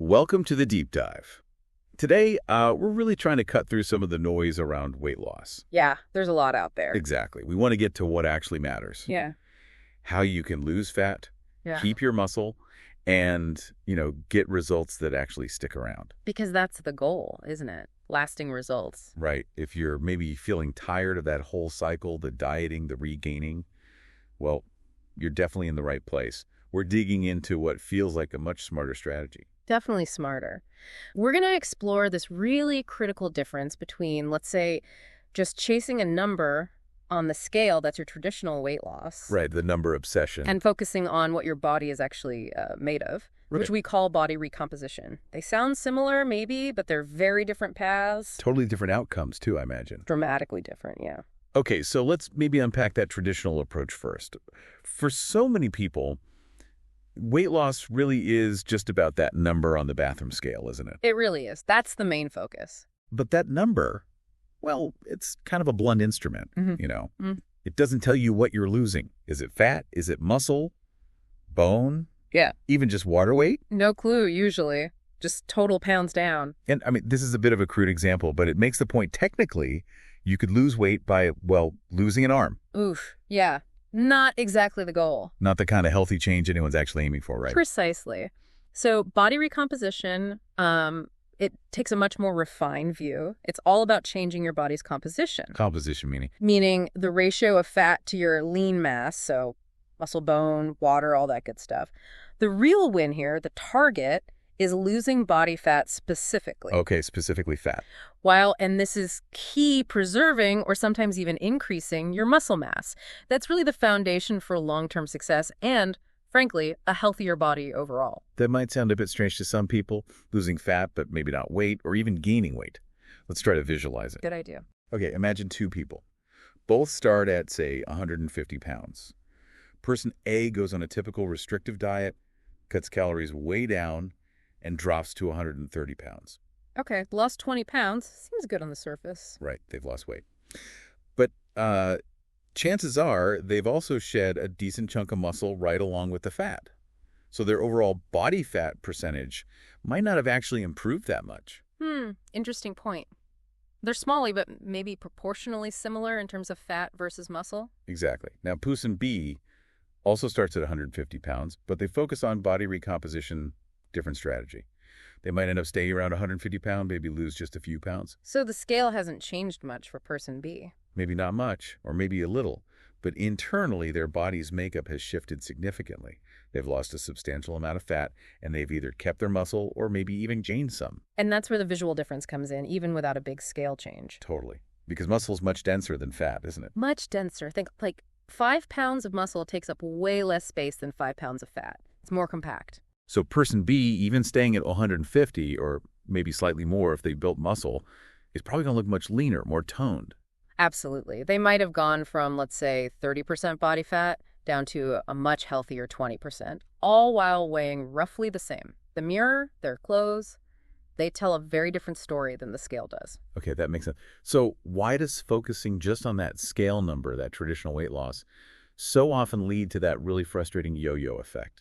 Welcome to the deep dive. Today, we're really trying to cut through some of the noise around weight loss. Yeah, there's a lot out there. Exactly. We want to get to what actually matters. Yeah. How you can lose fat, Yeah. keep your muscle, and, get results that actually stick around. Because that's the goal, isn't it? Lasting results. Right. If you're maybe feeling tired of that whole cycle, the dieting, the regaining, well, you're definitely in the right place. We're digging into what feels like a much smarter strategy. Definitely smarter. We're going to explore this really critical difference between, let's say, just chasing a number on the scale that's your traditional weight loss. Right, the number obsession. And focusing on what your body is actually made of, Right. which we call body recomposition. They sound similar, maybe, but they're very different paths. Totally different outcomes, too, I imagine. Dramatically different, yeah. Okay, so let's maybe unpack that traditional approach first. For so many people, weight loss really is just about that number on the bathroom scale, isn't it? It really is. That's the main focus. But that number, well, it's kind of a blunt instrument, Mhm. It doesn't tell you what you're losing. Is it fat? Is it muscle? Bone? Yeah. Even just water weight? No clue, usually. Just total pounds down. And, this is a bit of a crude example, but it makes the point technically you could lose weight by, losing an arm. Oof. Yeah. Not exactly the goal. Not the kind of healthy change anyone's actually aiming for, right? Precisely. So body recomposition, it takes a much more refined view. It's all about changing your body's composition. Composition meaning? Meaning the ratio of fat to your lean mass, so muscle, bone, water, all that good stuff. The real win here, the target, is losing body fat specifically. Okay, specifically fat. And this is key, preserving or sometimes even increasing your muscle mass. That's really the foundation for long-term success and, frankly, a healthier body overall. That might sound a bit strange to some people, losing fat but maybe not weight or even gaining weight. Let's try to visualize it. Good idea. Okay, imagine two people. Both start at, say, 150 pounds. Person A goes on a typical restrictive diet, cuts calories way down, and drops to 130 pounds. Okay, lost 20 pounds. Seems good on the surface. Right, they've lost weight. But chances are they've also shed a decent chunk of muscle right along with the fat. So their overall body fat percentage might not have actually improved that much. Interesting point. They're small, but maybe proportionally similar in terms of fat versus muscle? Exactly. Now, person B also starts at 150 pounds, but they focus on body recomposition, different strategy. They might end up staying around 150 pounds, maybe lose just a few pounds. So the scale hasn't changed much for person B. Maybe not much, or maybe a little, but internally their body's makeup has shifted significantly. They've lost a substantial amount of fat, and they've either kept their muscle or maybe even gained some. And that's where the visual difference comes in, even without a big scale change. Totally. Because muscle's much denser than fat, isn't it? Much denser. Think 5 pounds of muscle takes up way less space than 5 pounds of fat. It's more compact. So person B, even staying at 150 or maybe slightly more if they built muscle, is probably going to look much leaner, more toned. Absolutely. They might have gone from, let's say, 30% body fat down to a much healthier 20%, all while weighing roughly the same. The mirror, their clothes, they tell a very different story than the scale does. Okay, that makes sense. So why does focusing just on that scale number, that traditional weight loss, so often lead to that really frustrating yo-yo effect?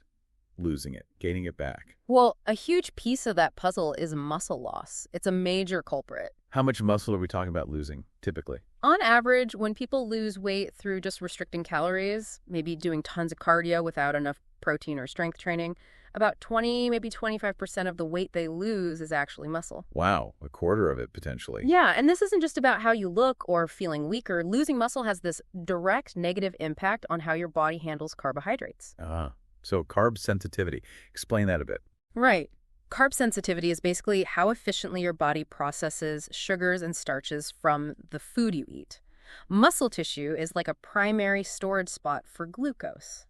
Losing it, gaining it back. Well, a huge piece of that puzzle is muscle loss. It's a major culprit. How much muscle are we talking about losing, typically? On average, when people lose weight through just restricting calories, maybe doing tons of cardio without enough protein or strength training, about 20, maybe 25% of the weight they lose is actually muscle. Wow, a quarter of it, potentially. Yeah, and this isn't just about how you look or feeling weaker. Losing muscle has this direct negative impact on how your body handles carbohydrates. So carb sensitivity. Explain that a bit. Right. Carb sensitivity is basically how efficiently your body processes sugars and starches from the food you eat. Muscle tissue is like a primary storage spot for glucose.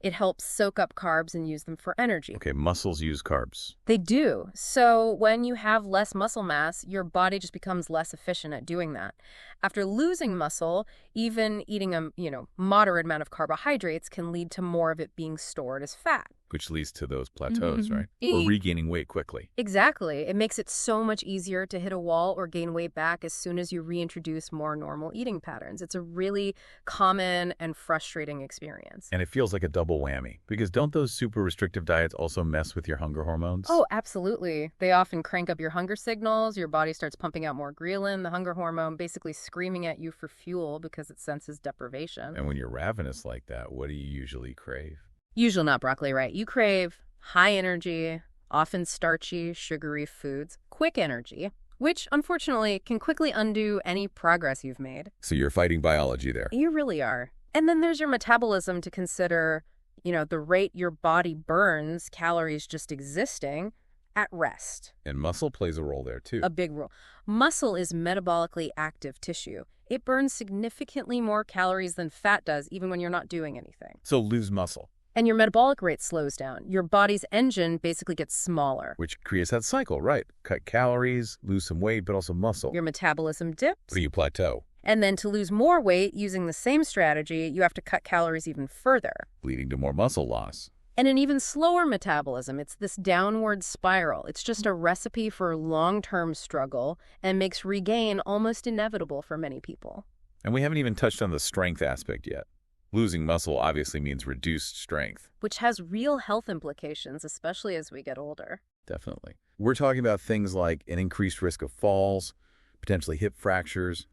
It helps soak up carbs and use them for energy. Okay, muscles use carbs. They do. So when you have less muscle mass, your body just becomes less efficient at doing that. After losing muscle, even eating a moderate amount of carbohydrates can lead to more of it being stored as fat. which leads to those plateaus, Mhm. right? Or regaining weight quickly. Exactly. It makes it so much easier to hit a wall or gain weight back as soon as you reintroduce more normal eating patterns. It's a really common and frustrating experience. And it feels like a double whammy, because don't those super restrictive diets also mess with your hunger hormones? Oh, absolutely. They often crank up your hunger signals. Your body starts pumping out more ghrelin, the hunger hormone, basically screaming at you for fuel because it senses deprivation. And when you're ravenous like that, what do you usually crave? Usually not broccoli, right? You crave high energy, often starchy, sugary foods, quick energy, which unfortunately can quickly undo any progress you've made. So you're fighting biology there. You really are. And then there's your metabolism to consider, the rate your body burns calories just existing at rest. And muscle plays a role there too. A big role. Muscle is metabolically active tissue. It burns significantly more calories than fat does, even when you're not doing anything. So lose muscle, And your metabolic rate slows down. Your body's engine basically gets smaller. which creates that cycle, right? Cut calories, lose some weight, but also muscle. Your metabolism dips. So you plateau, And then to lose more weight using the same strategy, you have to cut calories even further. leading to more muscle loss. And an even slower metabolism. It's this downward spiral. It's just a recipe for long-term struggle and makes regain almost inevitable for many people. And we haven't even touched on the strength aspect yet. Losing muscle obviously means reduced strength. Which has real health implications, especially as we get older. Definitely. We're talking about things like an increased risk of falls, potentially hip fractures,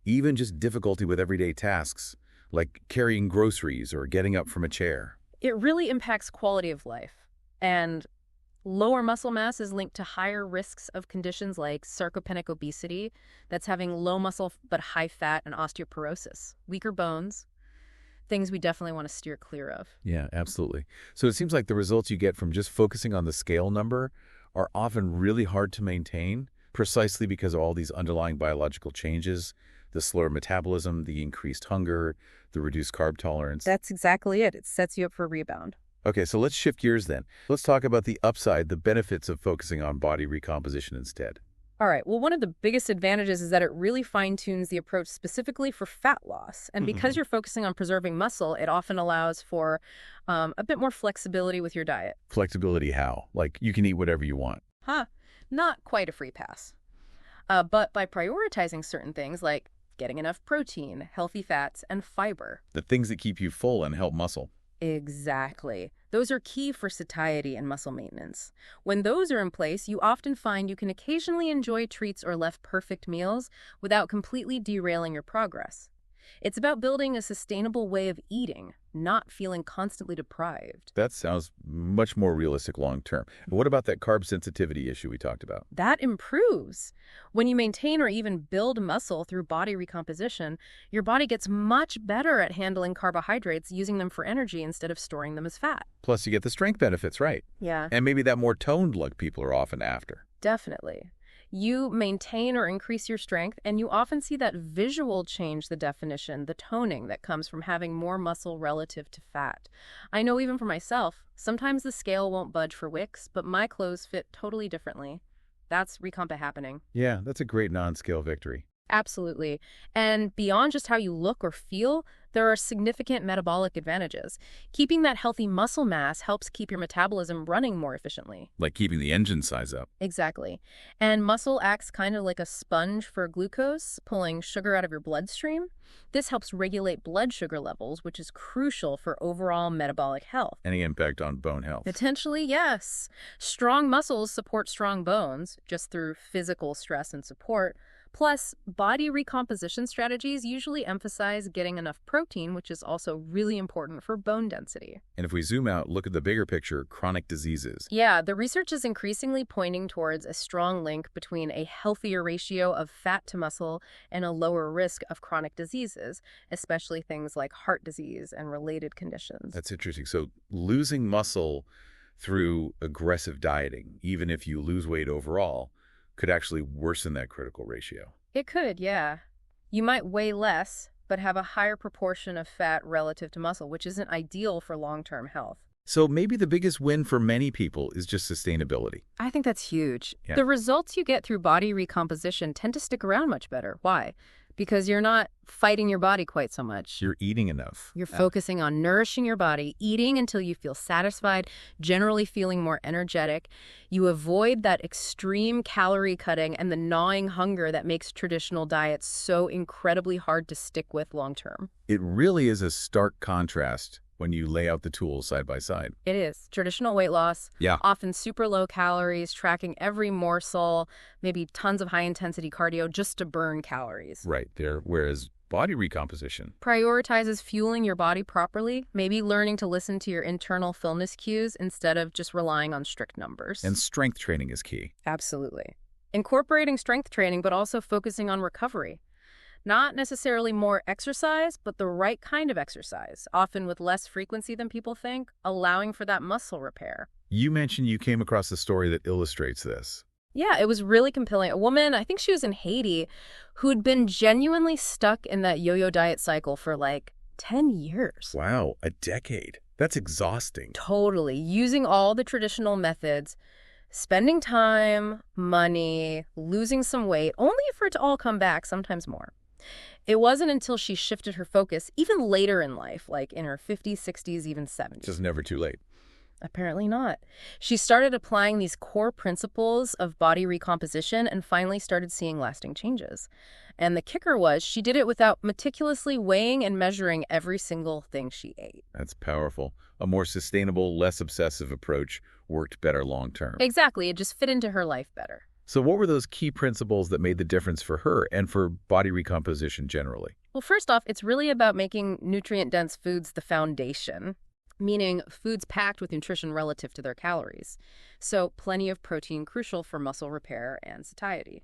even just difficulty with everyday tasks, like carrying groceries or getting up from a chair. It really impacts quality of life. And lower muscle mass is linked to higher risks of conditions like sarcopenic obesity, that's having low muscle but high fat, and osteoporosis, weaker bones, things we definitely want to steer clear of. Yeah, absolutely. So it seems like the results you get from just focusing on the scale number are often really hard to maintain, precisely because of all these underlying biological changes, the slower metabolism, the increased hunger, the reduced carb tolerance. That's exactly it. It sets you up for rebound. Okay, so let's shift gears then. Let's talk about the upside, the benefits of focusing on body recomposition instead. All right. Well, one of the biggest advantages is that it really fine-tunes the approach specifically for fat loss. And because you're focusing on preserving muscle, it often allows for a bit more flexibility with your diet. Flexibility how? Like you can eat whatever you want. Not quite a free pass. But by prioritizing certain things like getting enough protein, healthy fats, and fiber. The things that keep you full and help muscle. Exactly. Those are key for satiety and muscle maintenance. When those are in place, you often find you can occasionally enjoy treats or less perfect meals without completely derailing your progress. It's about building a sustainable way of eating, not feeling constantly deprived. That sounds much more realistic long term. What about that carb sensitivity issue we talked about? That improves. When you maintain or even build muscle through body recomposition, your body gets much better at handling carbohydrates, using them for energy instead of storing them as fat. Plus you get the strength benefits, right? Yeah, And maybe that more toned look people are often after. definitely. You maintain or increase your strength, and you often see that visual change, the definition, the toning that comes from having more muscle relative to fat. I know even for myself, sometimes the scale won't budge for wicks, but my clothes fit totally differently. That's recompa happening. Yeah, that's a great non-scale victory. Absolutely. And beyond just how you look or feel, there are significant metabolic advantages. Keeping that healthy muscle mass helps keep your metabolism running more efficiently. Like keeping the engine size up. Exactly. And muscle acts kind of like a sponge for glucose, pulling sugar out of your bloodstream. This helps regulate blood sugar levels, which is crucial for overall metabolic health. Any impact on bone health? Potentially, yes. Strong muscles support strong bones just through physical stress and support. Plus, body recomposition strategies usually emphasize getting enough protein, which is also really important for bone density. And if we zoom out, look at the bigger picture, chronic diseases. Yeah, the research is increasingly pointing towards a strong link between a healthier ratio of fat to muscle and a lower risk of chronic diseases, especially things like heart disease and related conditions. That's interesting. So losing muscle through aggressive dieting, even if you lose weight overall, could actually worsen that critical ratio. It could, yeah. You might weigh less, but have a higher proportion of fat relative to muscle, which isn't ideal for long-term health. So maybe the biggest win for many people is just sustainability. I think that's huge. Yeah. The results you get through body recomposition tend to stick around much better. Why? because you're not fighting your body quite so much. You're eating enough. You're focusing on nourishing your body, eating until you feel satisfied, generally feeling more energetic. You avoid that extreme calorie cutting and the gnawing hunger that makes traditional diets so incredibly hard to stick with long term. It really is a stark contrast when you lay out the tools side by side. It is. Traditional weight loss, Yeah. often super low calories, tracking every morsel, maybe tons of high-intensity cardio just to burn calories. Right there. Whereas body recomposition, Prioritizes fueling your body properly, maybe learning to listen to your internal fullness cues instead of just relying on strict numbers. and strength training is key. Absolutely. Incorporating strength training, but also focusing on recovery. Not necessarily more exercise, but the right kind of exercise, often with less frequency than people think, allowing for that muscle repair. You mentioned you came across a story that illustrates this. Yeah, it was really compelling. A woman, I think she was in Haiti, who had been genuinely stuck in that yo-yo diet cycle for like 10 years. Wow, a decade. That's exhausting. Totally. Using all the traditional methods, spending time, money, losing some weight, only for it to all come back, sometimes more. It wasn't until she shifted her focus, even later in life, like in her 50s, 60s, even 70s. Just never too late. Apparently not. She started applying these core principles of body recomposition and finally started seeing lasting changes. And the kicker was she did it without meticulously weighing and measuring every single thing she ate. That's powerful. A more sustainable, less obsessive approach worked better long term. Exactly. It just fit into her life better. So what were those key principles that made the difference for her and for body recomposition generally? Well, first off, it's really about making nutrient-dense foods the foundation, meaning foods packed with nutrition relative to their calories. So plenty of protein, crucial for muscle repair and satiety.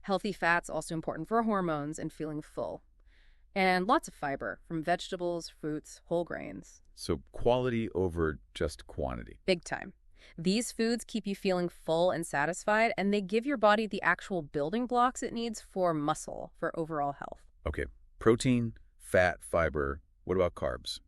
Healthy fats, also important for hormones and feeling full. And lots of fiber from vegetables, fruits, whole grains. So quality over just quantity. Big time. These foods keep you feeling full and satisfied, and they give your body the actual building blocks it needs for muscle, for overall health. Okay, protein, fat, fiber. What about carbs?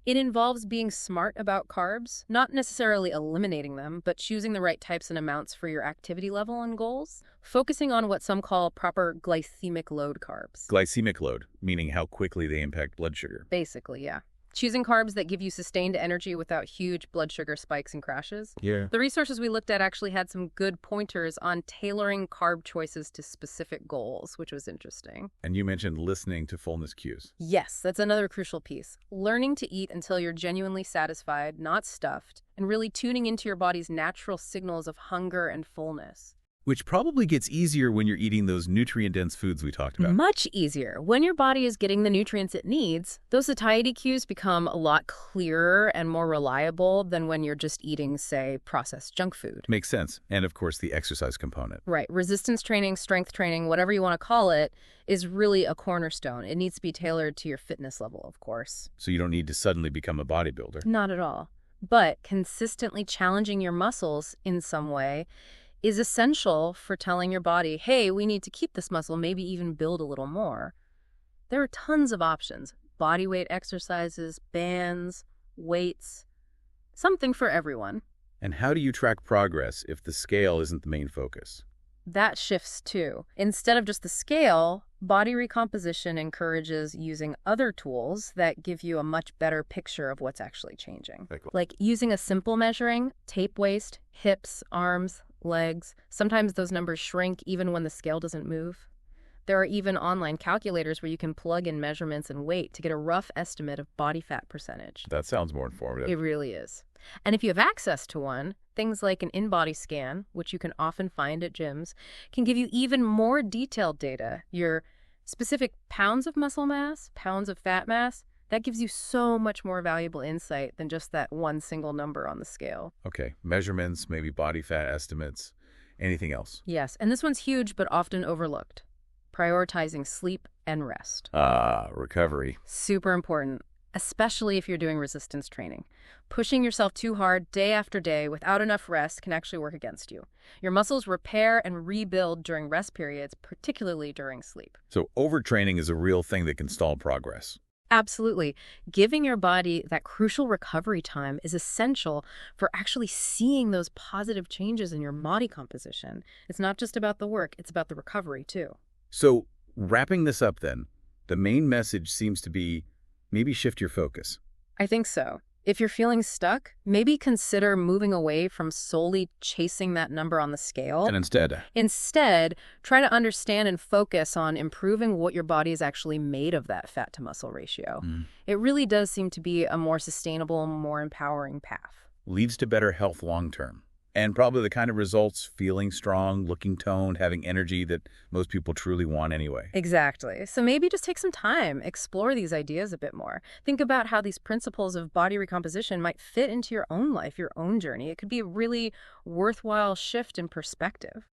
It involves being smart about carbs, not necessarily eliminating them, but choosing the right types and amounts for your activity level and goals, focusing on what some call proper glycemic load carbs. Glycemic load, meaning how quickly they impact blood sugar. Basically, yeah. Choosing carbs that give you sustained energy without huge blood sugar spikes and crashes. Yeah. The resources we looked at actually had some good pointers on tailoring carb choices to specific goals, which was interesting. And you mentioned listening to fullness cues. Yes, that's another crucial piece. Learning to eat until you're genuinely satisfied, not stuffed, and really tuning into your body's natural signals of hunger and fullness. Which probably gets easier when you're eating those nutrient-dense foods we talked about. Much easier. When your body is getting the nutrients it needs, those satiety cues become a lot clearer and more reliable than when you're just eating, say, processed junk food. Makes sense. And of course, the exercise component. Right. Resistance training, strength training, whatever you want to call it, is really a cornerstone. It needs to be tailored to your fitness level, of course. So you don't need to suddenly become a bodybuilder. Not at all. But consistently challenging your muscles in some way is essential for telling your body, hey, we need to keep this muscle, maybe even build a little more. There are tons of options. Body weight exercises, bands, weights, something for everyone. And how do you track progress if the scale isn't the main focus? That shifts too. Instead of just the scale, body recomposition encourages using other tools that give you a much better picture of what's actually changing. Like using a simple measuring, tape waist, hips, arms, legs. Sometimes those numbers shrink even when the scale doesn't move. There are even online calculators where you can plug in measurements and weight to get a rough estimate of body fat percentage. That sounds more informative. It really is. And if you have access to one, things like an InBody scan, which you can often find at gyms, can give you even more detailed data. Your specific pounds of muscle mass, pounds of fat mass, that gives you so much more valuable insight than just that one single number on the scale. Okay, measurements, maybe body fat estimates, anything else? Yes, and this one's huge but often overlooked. Prioritizing sleep and rest. Recovery. Super important, especially if you're doing resistance training. Pushing yourself too hard day after day without enough rest can actually work against you. Your muscles repair and rebuild during rest periods, particularly during sleep. So overtraining is a real thing that can stall progress. Absolutely. Giving your body that crucial recovery time is essential for actually seeing those positive changes in your body composition. It's not just about the work, it's about the recovery too. So Wrapping this up then, the main message seems to be maybe shift your focus. I think so. If you're feeling stuck, maybe consider moving away from solely chasing that number on the scale. And instead, Instead, try to understand and focus on improving what your body is actually made of, that fat to muscle ratio. It really does seem to be a more sustainable, more empowering path. leads to better health long term. And probably the kind of results, feeling strong, looking toned, having energy that most people truly want anyway. Exactly. So maybe just take some time, explore these ideas a bit more. Think about how these principles of body recomposition might fit into your own life, your own journey. It could be a really worthwhile shift in perspective.